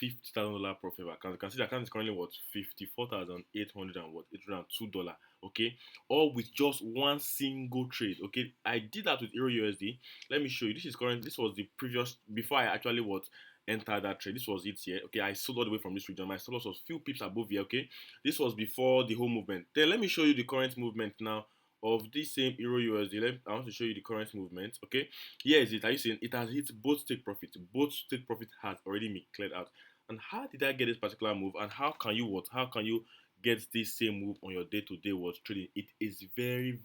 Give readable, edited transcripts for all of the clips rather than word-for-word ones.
$50,000 profit. You can see the account is currently what $54,800 and what $802. Okay, all with just one single trade. Okay, I did that with Euro USD. Let me show you. This is current. This was the previous before I actually what entered that trade. This was it here. Okay, I sold all the way from this region. My stop loss was few pips above here. Okay, this was before the whole movement. Then let me show you the current movement now of this same Euro USD. I want to show you the current movement. Okay, here is it. Are you seeing it has hit both take profit? Both take profit has already been cleared out. And how did I get this particular move? And how can you what? How can you get this same move on your day-to-day what trading? It is very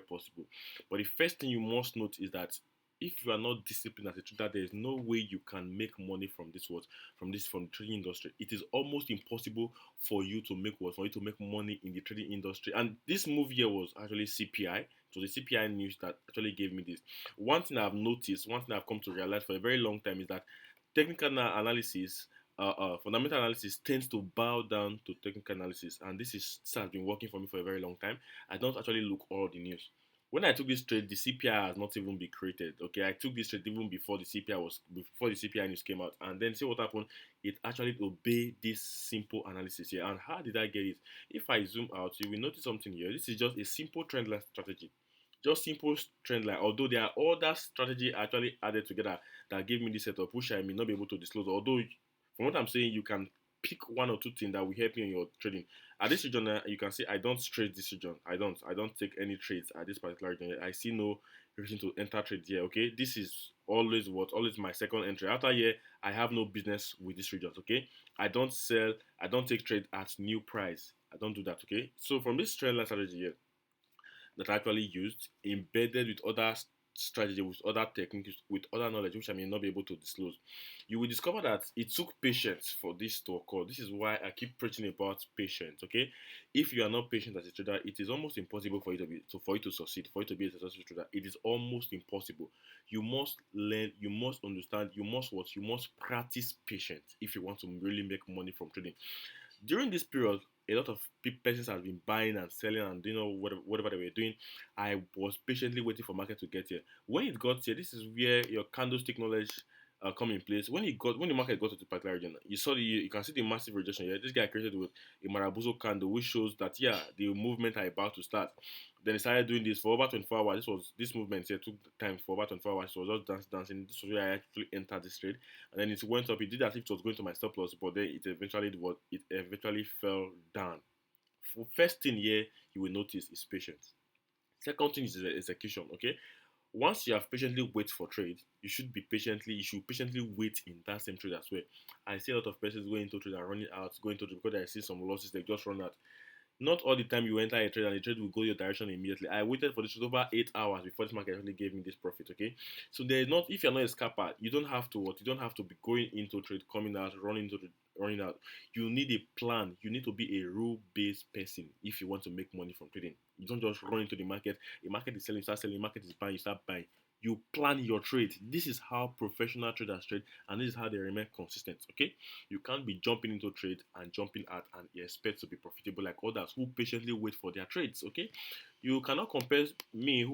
possible. But the first thing you must note is that if you are not disciplined as a trader, there is no way you can make money from this what from the trading industry. It is almost impossible for you to make what for you to make money in the trading industry. And this move here was actually CPI. So the CPI news that actually gave me this. One thing I've noticed, one thing I've come to realize for a very long time is that technical analysis, fundamental analysis tends to bow down to technical analysis, and this has been working for me for a very long time. I don't actually look all the news. When I took this trade, the CPI has not even been created. Okay, I took this trade even before the CPI news came out, and then see what happened. It actually obeyed this simple analysis here. And how did I get it? If I zoom out, you will notice something here. This is just a simple trend line strategy. Just simple trend line. Although there are other strategy actually added together that gave me this setup, which I may not be able to disclose. Although, from what I'm saying, you can pick one or two things that will help you in your trading. At this region, you can see I don't trade this region. I don't take any trades at this particular region. I see no reason to enter trades here. Okay, this is always my second entry. After here, I have no business with this region. Okay, I don't sell. I don't take trade at new price. I don't do that. Okay, so from this trend line strategy here that I actually used, embedded with other strategy, with other techniques, with other knowledge, which I may not be able to disclose. You will discover that it took patience for this to occur. This is why I keep preaching about patience. Okay, if you are not patient as a trader, it is almost impossible for you to succeed, for you to be a successful trader. It is almost impossible. You must learn, you must understand, you must practice patience if you want to really make money from trading. During this period, a lot of persons have been buying and selling and whatever they were doing. I was patiently waiting for market to get here. When it got here, this is where your candlestick knowledge come in place. When the market got to the particular region, you can see the massive rejection here. This guy created with a Marabuzo candle, which shows that yeah, the movement are about to start. Then he started doing this for over 24 hours. This movement here took time for over 24 hours. It was just dancing. This was where I actually entered this trade, and then it went up. It did as if it was going to my stop loss, but then it eventually fell down. First thing here you will notice is patience. Second thing is the execution. Okay, once you have patiently wait for trade, you should patiently wait in that same trade as well. I see a lot of persons going into trade and running out, going to because I see some losses, they just run out. Not all the time you enter a trade and the trade will go your direction immediately. I waited for this trade over 8 hours before this market actually gave me this profit. Okay, so there is not if you're not a scalper, you don't have to what you don't have to be going into trade, coming out, running out. You need a plan. You need to be a rule-based person if you want to make money from trading. You don't just run into the market. The market is selling, you start selling. The market is buying, you start buying. You plan your trade. This is how professional traders trade, and this is how they remain consistent. Okay, you can't be jumping into trade and jumping out and expect to be profitable like others who patiently wait for their trades. Okay, you cannot compare me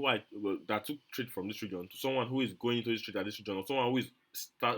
that took trade from this region to someone who is going into this trade at this region, or someone who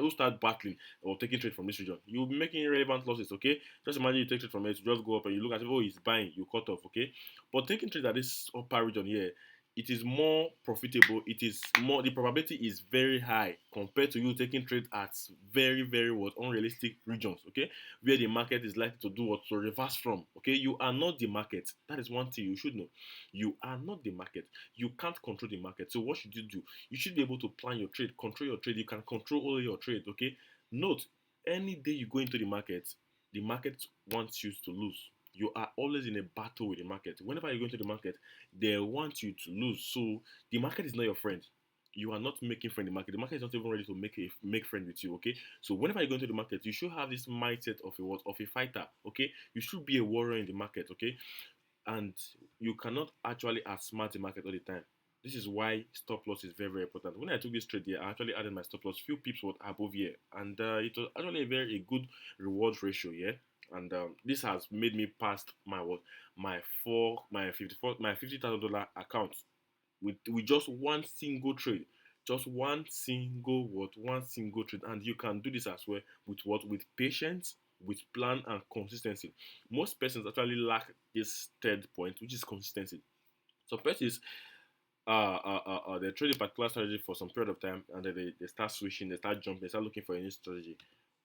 start battling or taking trade from this region. You'll be making irrelevant losses. Okay, just imagine you take trade from it, you just go up and you look at it, oh, he's buying, you cut off. Okay, but taking trade at this upper region here, it is more profitable. It is more, the probability is very high compared to you taking trade at very what unrealistic regions. Okay, where the market is likely to do what to reverse from. Okay, you are not the market. That is one thing you should know. You are not the market. You can't control the market. So what should you do? You should be able to plan your trade, control your trade. You can control all your trade. Okay, note, any day you go into the market wants you to lose. You are always in a battle with the market. Whenever you go into the market, they want you to lose. So the market is not your friend. You are not making friend the market. The market is not even ready to make friend with you. Okay. So whenever you go into the market, you should have this mindset of a fighter. Okay. You should be a warrior in the market. Okay. And you cannot actually outsmart the market all the time. This is why stop loss is very important. When I took this trade here, I actually added my stop loss few pips were above here, and it was actually a good reward ratio here. And this has made me past my 50,000 dollar account with just one single trade. Just one single what? One single trade. And you can do this as well with what? With patience, with plan and consistency. Most persons actually lack this third point, which is consistency. Some persons they trade a particular strategy for some period of time and then they start switching, they start jumping, they start looking for a new strategy.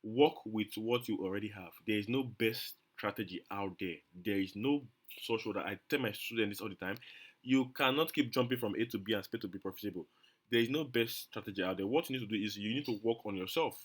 Work with what you already have. There is no best strategy out there. There is no social that I tell my students this all the time. You cannot keep jumping from A to B and expect to be profitable. There is no best strategy out there. What you need to do is you need to work on yourself.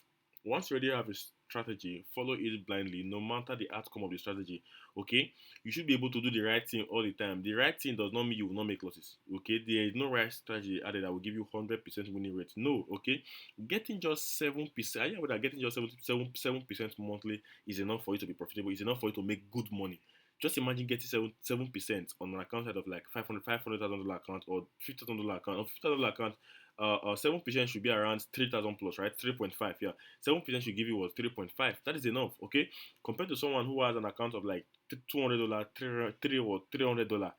Once you already have a strategy, follow it blindly, no matter the outcome of the strategy. Okay, you should be able to do the right thing all the time. The right thing does not mean you will not make losses. Okay, there is no right strategy added that will give you 100% winning rate. No, okay, getting just 7%. Are you aware that getting just 7% monthly is enough for you to be profitable? Is enough for you to make good money? Just imagine getting 7% on an account of like $500,000 account or $50,000 account or $50,000 account. 7% should be around 3,000 plus, right? 3.5, yeah. 7% should give you what? 3.5. That is enough, okay? Compared to someone who has an account of like $200, $300,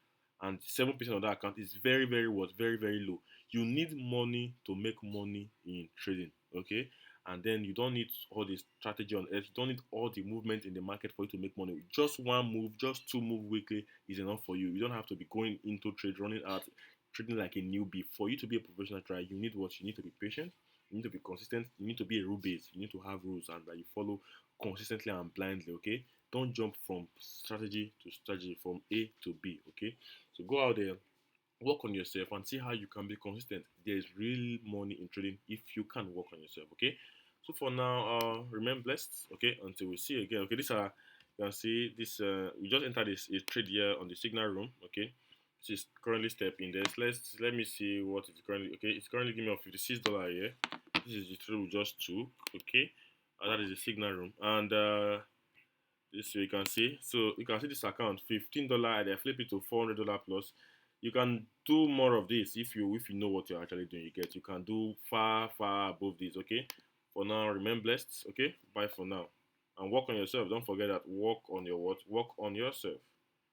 and 7% of that account is very, very what? Very, very low. You need money to make money in trading, okay? And then you don't need all the strategy on earth. You don't need all the movement in the market for you to make money. Just one move, just two move weekly is enough for you. You don't have to be going into trade, running out, trading like a newbie. For you to be a professional trader, you need what? You need to be patient. You need to be consistent. You need to be a rule based. You need to have rules and that you follow consistently and blindly. Okay, don't jump from strategy to strategy, from A to B. Okay, so go out there, work on yourself, and see how you can be consistent. There's real money in trading if you can work on yourself. Okay, so for now, remain blessed. Okay, until we see you again. Okay, this you can see this. We just entered this a trade here on the signal room. Okay, this is currently step in this. Let me see what it's currently. Okay, it's currently giving me a $56 here. This is the trade we just took. Okay, that is the signal room, and this you can see. So you can see this account $15. I flip it to $400 plus. You can do more of this if you know what you're actually doing. You can do far above this. Okay. For now, remain blessed. Okay. Bye for now, and work on yourself. Don't forget that work on your what? Work on yourself.